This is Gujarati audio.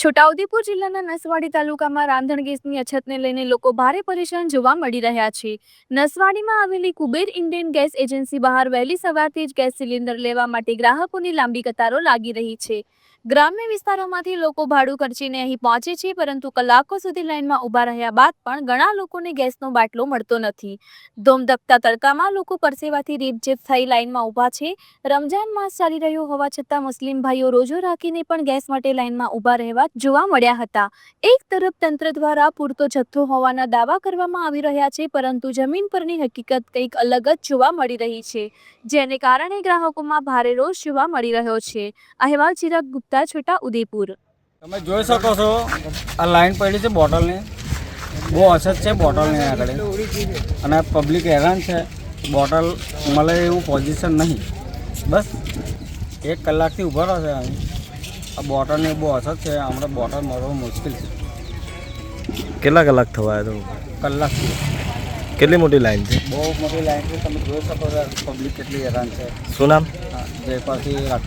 છોટાઉદેપુર જિલ્લાના નસવાડી તાલુકામાં રાંધણ ગેસની અછતને લઈને લોકો ભારે પરેશાન જોવા મળી રહ્યા છે. નસવાડીમાં આવેલી કુબેર ઇન્ડિયન ગેસ એજન્સી બહાર વહેલી સવારથી જ ગેસ સિલિન્ડર લેવા માટે ગ્રાહકોની લાંબી કતારો લાગી રહી છે. ગ્રામ્ય વિસ્તારોમાંથી લોકો ભાડું ખર્ચીને અહીં પહોંચે છે, પરંતુ કલાકો સુધી લાઇનમાં ઊભા રહ્યા બાદ પણ ઘણા લોકોને ગેસનો બાટલો મળતો નથી. ધોમધકતા તડકામાં લોકો પરસેવાથી રીપઝીપ થઈ લાઇનમાં ઊભા છે. રમજાન માસ ચાલી રહ્યો હોવા છતાં મુસ્લિમ ભાઈઓ રોજો રાખીને પણ ગેસ માટે લાઇનમાં ઊભા રહેવા જોવા મળ્યા હતા. એક તરફ તંત્ર દ્વારા પૂરતો જથ્થો હોવાના દાવા કરવામાં આવી રહ્યા છે, પરંતુ જમીન પરની હકીકત કંઈક અલગ જ જોવા મળી રહી છે, જેને કારણે ગ્રાહકોમાં ભારે રોષ જોવા મળી રહ્યો છે. અહેવાલ ચિરાગ ગુપ્તા, છોટાઉદેપુર. તમે જોઈ શકો છો આ લાઈન પડી છે બોટલની, બહુ અછત છે બોટલની આગળ, અને પબ્લિક હેરાન છે. બોટલ મળે એવું પોઝિશન નહીં. બસ 1 કલાકથી ઊભા રહો છે અહીં. આ બોટલની બહુ અછત છે. હમણાં બોટલ મળવું મુશ્કેલ છે. કેટલા કલાક થવા તો કલાકથી કેટલી મોટી લાઈન છે? બહુ મોટી લાઈન છે. તમે જોઈ શકો છો પબ્લિક કેટલી હેરાન છે. શું નામ? જયપાલથી